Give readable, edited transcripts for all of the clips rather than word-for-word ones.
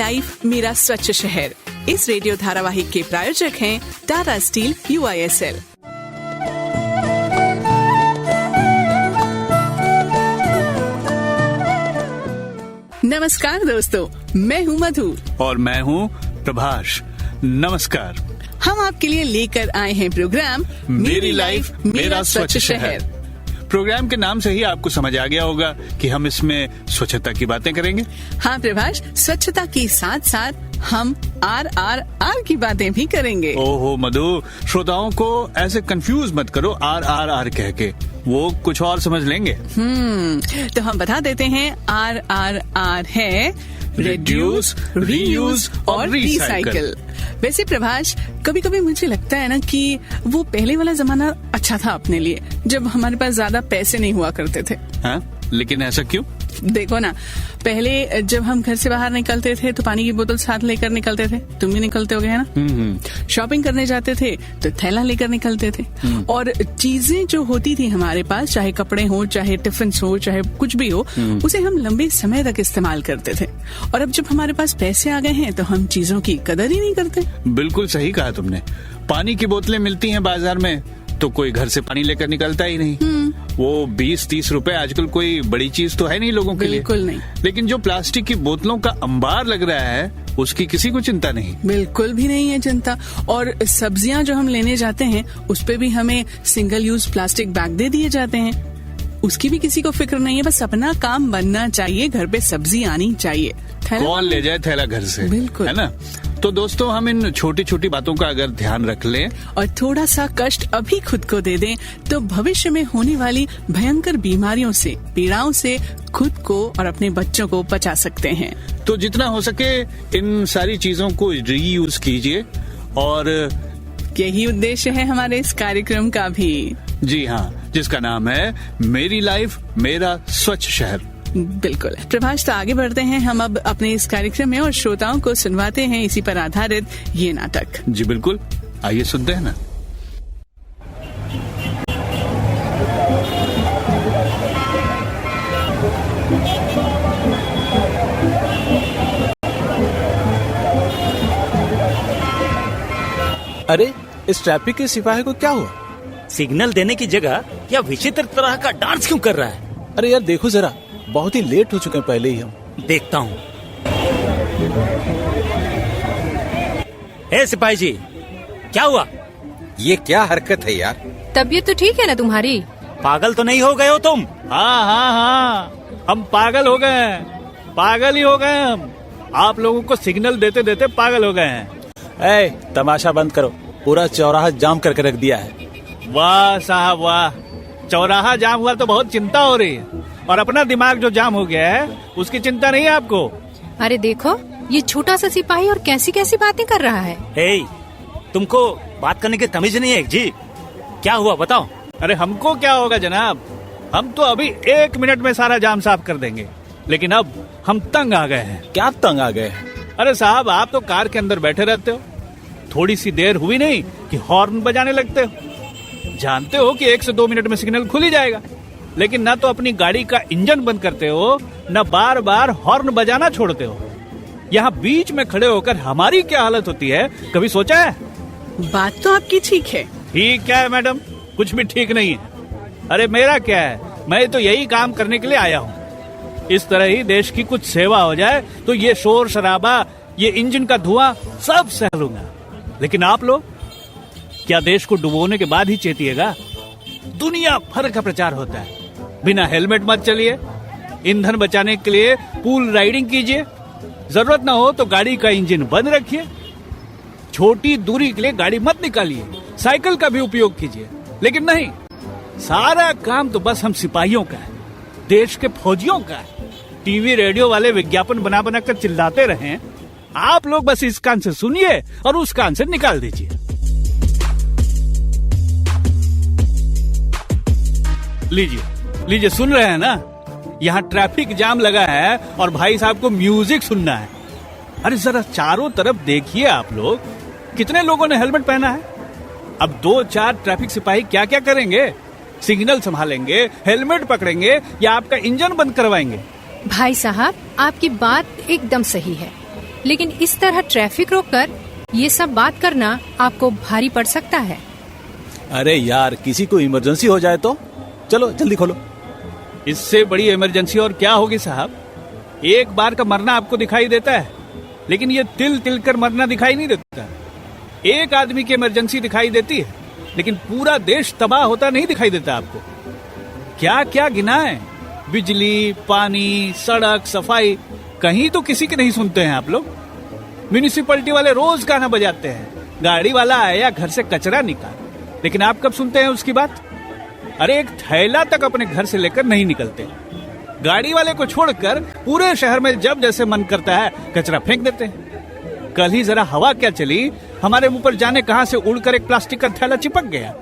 Life मेरा स्वच्छ शहर। इस रेडियो धारावाहिक के प्रायोजक हैं टाटा स्टील UISL। नमस्कार दोस्तों, मैं हूँ मधु और मैं हूँ प्रभाष। नमस्कार। हम आपके लिए लेकर आए हैं प्रोग्राम मेरी लाइफ मेरा स्वच्छ शहर। प्रोग्राम के नाम से ही आपको समझ आ गया होगा कि हम इसमें स्वच्छता की बातें करेंगे। हाँ प्रभाष, स्वच्छता के साथ साथ हम RRR की बातें भी करेंगे। ओहो मधु, श्रोताओं को ऐसे कंफ्यूज मत करो RRR कह के, वो कुछ और समझ लेंगे। तो हम बता देते हैं RRR है रिड्यूस, रीयूज और रिसाइकल। वैसे प्रभाष, कभी कभी मुझे लगता है ना कि वो पहले वाला जमाना अच्छा था अपने लिए, जब हमारे पास ज्यादा पैसे नहीं हुआ करते थे। हाँ, लेकिन ऐसा क्यों? देखो ना, पहले जब हम घर से बाहर निकलते थे तो पानी की बोतल साथ लेकर निकलते थे। तुम भी निकलते होगे है ना? शॉपिंग करने जाते थे तो थैला लेकर निकलते थे। और चीजें जो होती थी हमारे पास, चाहे कपड़े हो, चाहे टिफिन हो, चाहे कुछ भी हो, उसे हम लंबे समय तक इस्तेमाल करते थे। और अब जब हमारे पास पैसे आ गए हैं तो हम चीजों की कदर ही नहीं करते। बिल्कुल सही कहा तुमने। पानी की बोतलें मिलती हैं बाजार में तो कोई घर से पानी लेकर निकलता ही नहीं। वो 20-30 रुपए आजकल कोई बड़ी चीज तो है नहीं लोगों के लिए। बिल्कुल नहीं। लेकिन जो प्लास्टिक की बोतलों का अंबार लग रहा है उसकी किसी को चिंता नहीं। बिल्कुल भी नहीं है चिंता। और सब्जियां जो हम लेने जाते हैं उस पे भी हमें सिंगल यूज प्लास्टिक बैग दे दिए जाते हैं, उसकी भी किसी को फिक्र नहीं है। बस अपना काम बनना चाहिए, घर पे सब्जी आनी चाहिए। कौन ले जाए थैला घर से? बिल्कुल, है ना? तो दोस्तों, हम इन छोटी छोटी बातों का अगर ध्यान रख लें और थोड़ा सा कष्ट अभी खुद को दे दें तो भविष्य में होने वाली भयंकर बीमारियों से, पीड़ाओं से खुद को और अपने बच्चों को बचा सकते हैं। तो जितना हो सके इन सारी चीजों को रीयूज कीजिए। और यही उद्देश्य है हमारे इस कार्यक्रम का भी। जी हाँ, जिसका नाम है मेरी लाइफ मेरा स्वच्छ शहर। बिल्कुल प्रभाष, तो आगे बढ़ते हैं हम अब अपने इस कार्यक्रम में और श्रोताओं को सुनवाते हैं इसी पर आधारित ये नाटक। जी बिल्कुल, आइए सुनते हैं ना। अरे, इस ट्रैफिक के सिपाही को क्या हुआ? सिग्नल देने की जगह यह विचित्र तरह का डांस क्यों कर रहा है? अरे यार देखो जरा, बहुत ही लेट हो चुके हैं पहले ही हम। देखता हूँ। ए सिपाही जी, क्या हुआ? ये क्या हरकत है यार? तबीयत तो ठीक है ना तुम्हारी? पागल तो नहीं हो गए हो तुम? हाँ, हम पागल हो गए हैं, पागल ही हो गए हम। आप लोगों को सिग्नल देते देते पागल हो गए हैं। ए, तमाशा बंद करो, पूरा चौराहा जाम करके रख दिया है। वाह साहब वाह, चौराहा जाम हुआ तो बहुत चिंता हो रही है, और अपना दिमाग जो जाम हो गया है उसकी चिंता नहीं है आपको। अरे देखो, ये छोटा सा सिपाही और कैसी कैसी बातें कर रहा है। ए, तुमको बात करने की तमीज नहीं है जी? क्या हुआ बताओ? अरे हमको क्या होगा जनाब, हम तो अभी 1 मिनट में सारा जाम साफ कर देंगे, लेकिन अब हम तंग आ गए हैं। क्या तंग आ गए? अरे साहब, आप तो कार के अंदर बैठे रहते हो, थोड़ी सी देर हुई नहीं कि हॉर्न बजाने लगते हो। जानते हो कि 1 से 2 मिनट में सिग्नल खुल ही जाएगा, लेकिन ना तो अपनी गाड़ी का इंजन बंद करते हो, ना बार बार हॉर्न बजाना छोड़ते हो। यहाँ बीच में खड़े होकर हमारी क्या हालत होती है, कभी सोचा है? बात तो आपकी ठीक है। ठीक क्या है मैडम? कुछ भी ठीक नहीं है। अरे मेरा क्या है, मैं तो यही काम करने के लिए आया हूँ। इस तरह ही देश की कुछ सेवा हो जाए तो ये शोर शराबा, ये इंजन का धुआं सब सह लूंगा। लेकिन आप लोग क्या देश को डुबोने के बाद ही चेतिएगा? दुनिया भर का प्रचार होता है, बिना हेलमेट मत चलिए, ईंधन बचाने के लिए पूल राइडिंग कीजिए, जरूरत ना हो तो गाड़ी का इंजन बंद रखिए, छोटी दूरी के लिए गाड़ी मत निकालिए, साइकिल का भी उपयोग कीजिए। लेकिन नहीं, सारा काम तो बस हम सिपाहियों का है, देश के फौजियों का है। टीवी रेडियो वाले विज्ञापन बना बना कर चिल्लाते रहें, आप लोग बस इस कान से सुनिए और उस कान से निकाल दीजिए। लीजिए, सुन रहे हैं ना? यहाँ ट्रैफिक जाम लगा है और भाई साहब को म्यूजिक सुनना है। अरे जरा चारों तरफ देखिए आप लोग, कितने लोगों ने हेलमेट पहना है। अब 2-4 ट्रैफिक सिपाही क्या क्या करेंगे? सिग्नल संभालेंगे, हेलमेट पकड़ेंगे या आपका इंजन बंद करवाएंगे? भाई साहब, आपकी बात एकदम सही है, लेकिन इस तरह ट्रैफिक रोककर ये सब बात करना आपको भारी पड़ सकता है। अरे यार, किसी को इमरजेंसी हो जाए तो चलो जल्दी खोलो। इससे बड़ी इमरजेंसी और क्या होगी साहब? एक बार का मरना आपको दिखाई देता है, लेकिन ये तिल तिल कर मरना दिखाई नहीं देता। एक आदमी की इमरजेंसी दिखाई देती है, लेकिन पूरा देश तबाह होता नहीं दिखाई देता आपको। क्या क्या गिना है, बिजली, पानी, सड़क, सफाई, कहीं तो किसी की नहीं सुनते हैं आप लोग। म्यूनिसिपैलिटी वाले रोज गाना बजाते हैं, गाड़ी वाला आया घर से कचरा निकाल, लेकिन आप कब सुनते हैं उसकी बात? अरे एक थैला तक अपने घर से लेकर नहीं निकलते। गाड़ी वाले को छोड़कर पूरे शहर में जब जैसे मन करता है कचरा फेंक देते हैं। कल ही जरा हवा क्या चली, हमारे मुंह पर जाने कहां से उड़कर एक प्लास्टिक का थैला चिपक गया।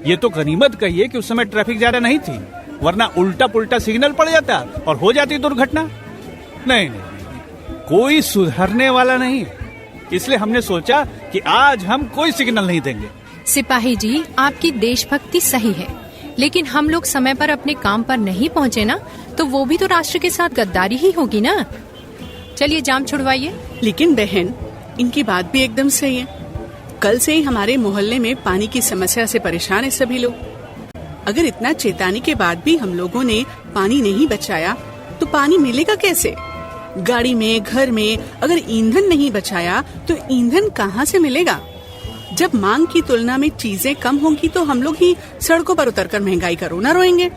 ये तो गनीमत कहिए कि उस समय ट्रैफिक ज्यादा नहीं थी, वरना उल्टा पुल्टा सिग्नल पड़ जाता और हो जाती दुर्घटना। नहीं, कोई सुधरने वाला नहीं, इसलिए हमने सोचा कि आज हम कोई सिग्नल नहीं देंगे। सिपाही जी, आपकी देशभक्ति सही है, लेकिन हम लोग समय पर अपने काम पर नहीं पहुँचे ना, तो वो भी तो राष्ट्र के साथ गद्दारी ही होगी ना। चलिए जाम छुड़वाइए। लेकिन बहन, इनकी बात भी एकदम सही है। कल से ही हमारे मोहल्ले में पानी की समस्या से परेशान है सभी लोग। अगर इतना चेतावनी के बाद भी हम लोगों ने पानी नहीं बचाया तो पानी मिलेगा कैसे? गाड़ी में, घर में अगर ईंधन नहीं बचाया तो ईंधन कहाँ से मिलेगा? जब मांग की तुलना में चीजें कम होंगी तो हम लोग ही सड़कों पर उतरकर महंगाई का रोना रोएंगे।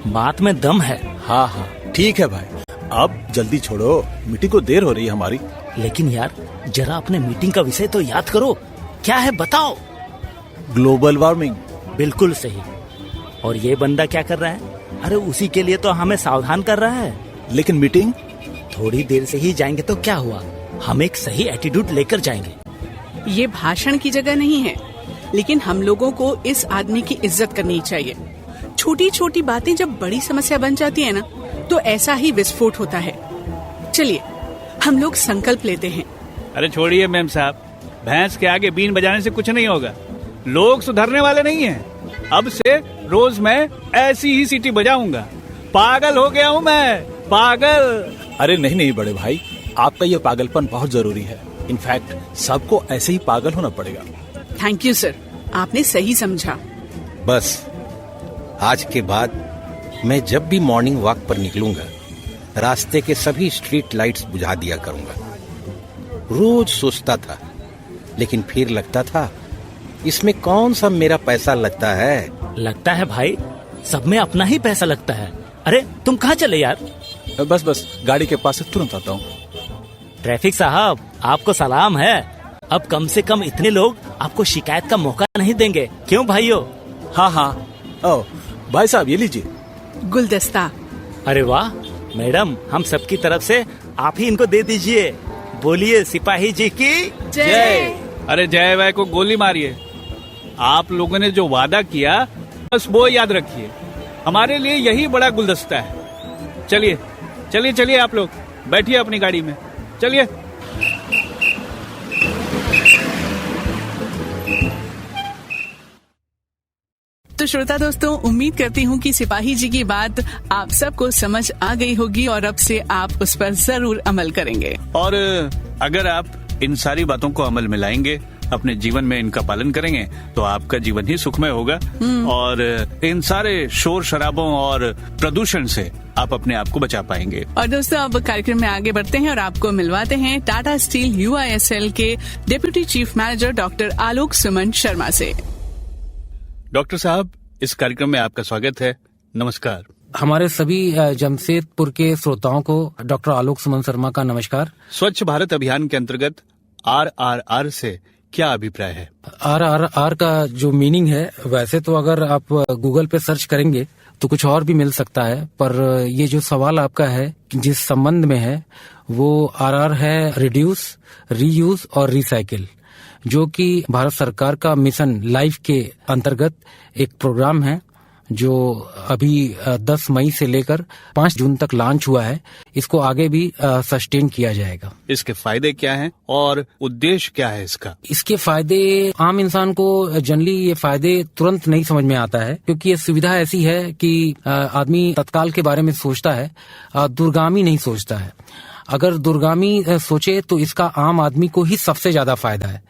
बात में दम है। हाँ हाँ ठीक है भाई, अब जल्दी छोड़ो, मीटिंग को देर हो रही है हमारी। लेकिन यार, जरा अपने मीटिंग का विषय तो याद करो, क्या है बताओ? Global warming. बिल्कुल सही। और ये बंदा क्या कर रहा है? अरे उसी के लिए तो हमें सावधान कर रहा है। लेकिन मीटिंग थोड़ी देर से ही जाएंगे तो क्या हुआ, हम एक सही एटीट्यूड लेकर जाएंगे। ये भाषण की जगह नहीं है, लेकिन हम लोगों को इस आदमी की इज्जत करनी चाहिए। छोटी छोटी बातें जब बड़ी समस्या बन जाती है ना, तो ऐसा ही विस्फोट होता है। चलिए हम लोग संकल्प लेते हैं। अरे छोड़िए मैम साहब, भैंस के आगे बीन बजाने से कुछ नहीं होगा। लोग सुधरने वाले नहीं हैं। अब से रोज मैं ऐसी ही सीटी बजाऊंगा। पागल हो गया हूँ मैं, पागल। अरे नहीं नहीं बड़े भाई, आपका ये पागलपन बहुत जरूरी है। इनफैक्ट सबको ऐसे ही पागल होना पड़ेगा। थैंक यू सर, आपने सही समझा। बस आज के बाद मैं जब भी मॉर्निंग वॉक पर निकलूंगा, रास्ते के सभी स्ट्रीट लाइट्स बुझा दिया करूंगा। रोज सोचता था, लेकिन फिर लगता था इसमें कौन सा मेरा पैसा लगता है। लगता है भाई, सब में अपना ही पैसा लगता है। अरे तुम कहाँ चले यार? बस गाड़ी के पास से तुरंत आता हूँ। ट्रैफिक साहब, आपको सलाम है। अब कम से कम इतने लोग आपको शिकायत का मौका नहीं देंगे, क्यों भाइयों? हाँ हाँ। ओ भाई साहब, ये लीजिए गुलदस्ता। अरे वाह मैडम, हम सबकी तरफ से आप ही इनको दे दीजिए। बोलिए सिपाही जी की जय। अरे जय भाई को गोली मारिए। आप लोगों ने जो वादा किया, बस वो याद रखिए। हमारे लिए यही बड़ा गुलदस्ता है। चलिए चलिए चलिए, आप लोग बैठिए अपनी गाड़ी में, चलिए। तो श्रोता दोस्तों, उम्मीद करती हूँ कि सिपाही जी की बात आप सबको समझ आ गई होगी और अब से आप उस पर जरूर अमल करेंगे। और अगर आप इन सारी बातों को अमल में लाएंगे, अपने जीवन में इनका पालन करेंगे, तो आपका जीवन ही सुखमय होगा। और इन सारे शोर शराबों और प्रदूषण से आप अपने आप को बचा पाएंगे। और दोस्तों, अब कार्यक्रम में आगे बढ़ते हैं और आपको मिलवाते हैं टाटा स्टील UISL के डिप्टी चीफ मैनेजर डॉक्टर आलोक सुमन शर्मा से। डॉक्टर साहब, इस कार्यक्रम में आपका स्वागत है। नमस्कार। हमारे सभी जमशेदपुर के श्रोताओं को डॉक्टर आलोक सुमन शर्मा का नमस्कार। स्वच्छ भारत अभियान के अंतर्गत RRR से क्या अभिप्राय है? RRR का जो मीनिंग है, वैसे तो अगर आप गूगल पे सर्च करेंगे तो कुछ और भी मिल सकता है, पर ये जो सवाल आपका है जिस संबंध में है, वो RR है रिड्यूस, रीयूज और रिसाइकिल, जो कि भारत सरकार का मिशन लाइफ के अंतर्गत एक प्रोग्राम है जो अभी 10 मई से लेकर 5 जून तक लॉन्च हुआ है। इसको आगे भी सस्टेन किया जाएगा। इसके फायदे क्या हैं और उद्देश्य क्या है इसका? इसके फायदे, आम इंसान को जनरली ये फायदे तुरंत नहीं समझ में आता है, क्योंकि ये सुविधा ऐसी है कि आदमी तत्काल के बारे में सोचता है, दूरगामी नहीं सोचता है। अगर दूरगामी सोचे तो इसका आम आदमी को ही सबसे ज्यादा फायदा है,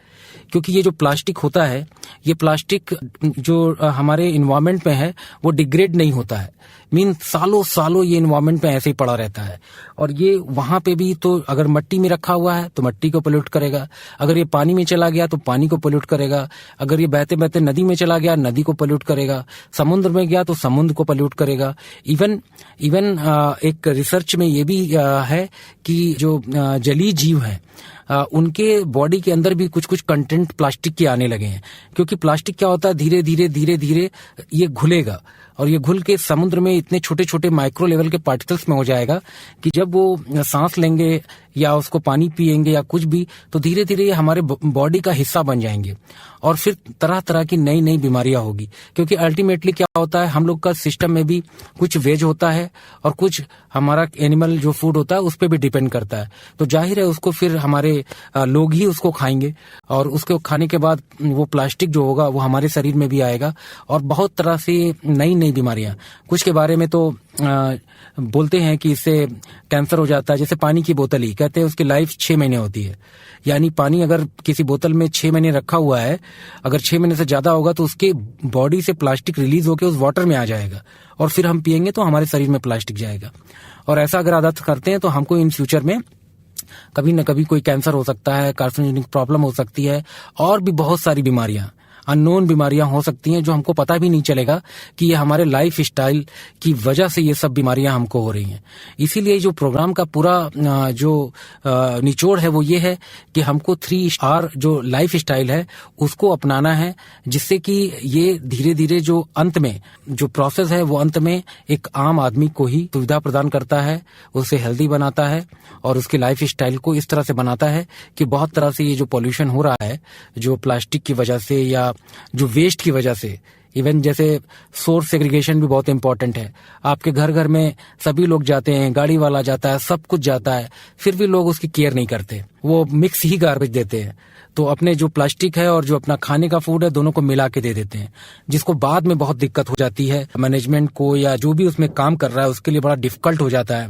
क्योंकि ये जो प्लास्टिक होता है, ये प्लास्टिक जो हमारे इन्वायरमेंट में है वो डिग्रेड नहीं होता है, मीन सालों सालों ये इन्वायरमेंट में ऐसे ही पड़ा रहता है। और ये वहां पे भी तो अगर मिट्टी में रखा हुआ है तो मिट्टी को पोल्यूट करेगा, अगर ये पानी में चला गया तो पानी को पोल्यूट करेगा, अगर ये बहते बहते नदी में चला गया नदी को पोल्यूट करेगा, समुद्र में गया तो समुद्र को पोल्यूट करेगा। इवन एक रिसर्च में ये भी है कि जो जलीय जीव हैं उनके बॉडी के अंदर भी कुछ कुछ कंटेंट प्लास्टिक के आने लगे हैं, क्योंकि प्लास्टिक क्या होता है, धीरे धीरे ये घुलेगा और ये घुल के समुद्र में इतने छोटे छोटे माइक्रो लेवल के पार्टिकल्स में हो जाएगा कि जब वो सांस लेंगे या उसको पानी पिएंगे या कुछ भी, तो धीरे धीरे ये हमारे बॉडी का हिस्सा बन जाएंगे और फिर तरह तरह की नई नई बीमारियां होगी। क्योंकि अल्टीमेटली क्या होता है, हम लोग का सिस्टम में भी कुछ वेज होता है और कुछ हमारा एनिमल जो फूड होता है उस पर भी डिपेंड करता है, तो जाहिर है उसको फिर हमारे लोग ही उसको खाएंगे और उसको खाने के बाद वो प्लास्टिक जो होगा वो हमारे शरीर में भी आएगा और बहुत तरह से नई नई बीमारियां, कुछ के बारे में तो बोलते हैं कि इससे कैंसर हो जाता है। जैसे पानी की बोतल ही कहते हैं उसकी लाइफ 6 महीने होती है, यानी पानी अगर किसी बोतल में 6 महीने रखा हुआ है, अगर 6 महीने से ज्यादा होगा तो उसके बॉडी से प्लास्टिक रिलीज होकर उस वाटर में आ जाएगा और फिर हम पिएंगे तो हमारे शरीर में प्लास्टिक जाएगा। और ऐसा अगर आदत करते हैं तो हमको इन फ्यूचर में कभी न कभी कोई कैंसर हो सकता है, कार्सिनोजेनिक प्रॉब्लम हो सकती है और भी बहुत सारी बीमारियां, अननोन बीमारियां हो सकती हैं जो हमको पता भी नहीं चलेगा कि ये हमारे लाइफ स्टाइल की वजह से ये सब बीमारियां हमको हो रही हैं। इसीलिए जो प्रोग्राम का पूरा जो निचोड़ है वो ये है कि हमको 3R जो लाइफ स्टाइल है उसको अपनाना है, जिससे कि ये धीरे धीरे जो अंत में जो प्रोसेस है वो अंत में एक आम आदमी को ही सुविधा प्रदान करता है, उसे हेल्दी बनाता है और उसके लाइफ स्टाइल को इस तरह से बनाता है कि बहुत तरह से ये जो पॉल्यूशन हो रहा है जो प्लास्टिक की वजह से या जो वेस्ट की वजह से, इवन जैसे सोर्स सेग्रीगेशन भी बहुत इंपॉर्टेंट है। आपके घर घर में सभी लोग जाते हैं, गाड़ी वाला जाता है, सब कुछ जाता है, फिर भी लोग उसकी केयर नहीं करते, वो मिक्स ही गार्बेज देते हैं। तो अपने जो प्लास्टिक है और जो अपना खाने का फूड है दोनों को मिला के दे देते हैं, जिसको बाद में बहुत दिक्कत हो जाती है मैनेजमेंट को या जो भी उसमें काम कर रहा है उसके लिए बड़ा डिफिकल्ट हो जाता है।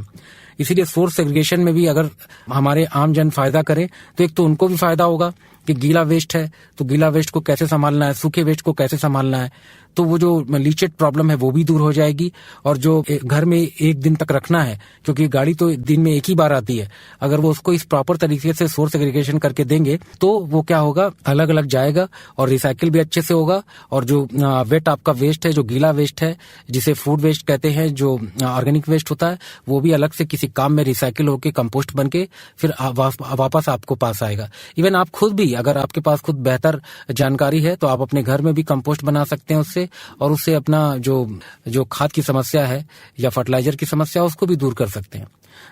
इसीलिए सोर्स सेग्रीगेशन में भी अगर हमारे आम जन फायदा करे तो एक तो उनको भी फायदा होगा कि गीला वेस्ट है तो गीला वेस्ट को कैसे संभालना है, सूखे वेस्ट को कैसे संभालना है, तो वो जो लीचेट प्रॉब्लम है वो भी दूर हो जाएगी। और जो घर में 1 दिन तक रखना है, क्योंकि गाड़ी तो दिन में 1 ही बार आती है, अगर वो उसको इस प्रॉपर तरीके से सोर्स सेग्रीगेशन करके देंगे तो वो क्या होगा, अलग अलग जाएगा और रिसाइकिल भी अच्छे से होगा। और जो वेट आपका वेस्ट है, जो गीला वेस्ट है जिसे फूड वेस्ट कहते हैं, जो ऑर्गेनिक वेस्ट होता है, वो भी अलग से किसी काम में रिसाइकिल होकर कंपोस्ट बन के फिर वापस आपको पास आएगा। इवन आप खुद भी, अगर आपके पास खुद बेहतर जानकारी है तो आप अपने घर में भी कंपोस्ट बना सकते हैं उससे, और उससे अपना जो खाद की समस्या है या फर्टिलाइजर की समस्या उसको भी दूर कर सकते हैं।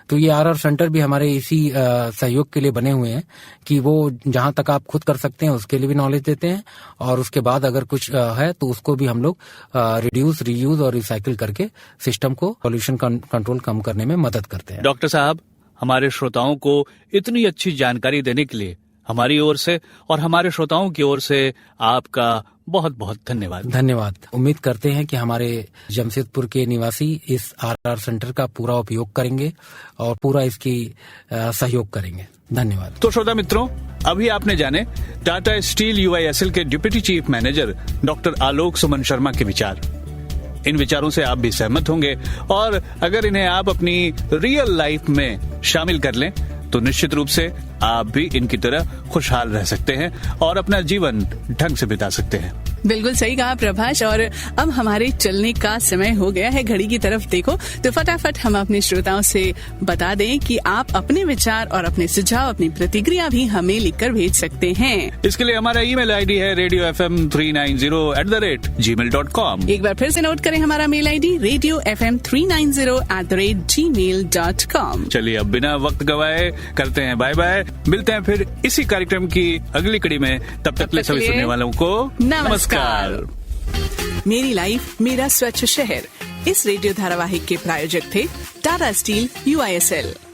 तो ये RR सेंटर भी हमारे इसी सहयोग के लिए बने हुए हैं कि वो जहां तक आप खुद कर सकते हैं उसके लिए भी नॉलेज देते हैं और उसके बाद अगर कुछ है तो उसको भी हम लोग रिड्यूस, रीयूज और रिसाइकिल करके सिस्टम को पॉल्यूशन कंट्रोल कम करने में मदद करते हैं। डॉक्टर साहब, हमारे श्रोताओं को इतनी अच्छी जानकारी देने के लिए हमारी ओर से और हमारे श्रोताओं की ओर से आपका बहुत बहुत धन्यवाद। धन्यवाद। उम्मीद करते हैं कि हमारे जमशेदपुर के निवासी इस RR सेंटर का पूरा उपयोग करेंगे और पूरा इसकी सहयोग करेंगे। धन्यवाद। तो श्रोता मित्रों, अभी आपने जाने टाटा स्टील UISL के डिप्टी चीफ मैनेजर डॉक्टर आलोक सुमन शर्मा के विचार। इन विचारों से आप भी सहमत होंगे और अगर इन्हें आप अपनी रियल लाइफ में शामिल कर लें तो निश्चित रूप से आप भी इनकी तरह खुशहाल रह सकते हैं और अपना जीवन ढंग से बिता सकते हैं। बिल्कुल सही कहा प्रभाष। और अब हमारे चलने का समय हो गया है, घड़ी की तरफ देखो तो फटाफट हम अपने श्रोताओं से बता दें कि आप अपने विचार और अपने सुझाव, अपनी प्रतिक्रिया भी हमें लिखकर भेज सकते हैं। इसके लिए हमारा ईमेल ID है radiofm390@gmail.com। एक बार फिर से नोट करें हमारा मेल ID radiofm390@gmail.com। चलिए अब बिना वक्त गवाए करते हैं बाय बाय। मिलते हैं फिर इसी कार्यक्रम की अगली कड़ी में। तब तक के सभी सुनने वालों को नमस्कार। मेरी लाइफ मेरा स्वच्छ शहर, इस रेडियो धारावाहिक के प्रायोजक थे टाटा स्टील UISL।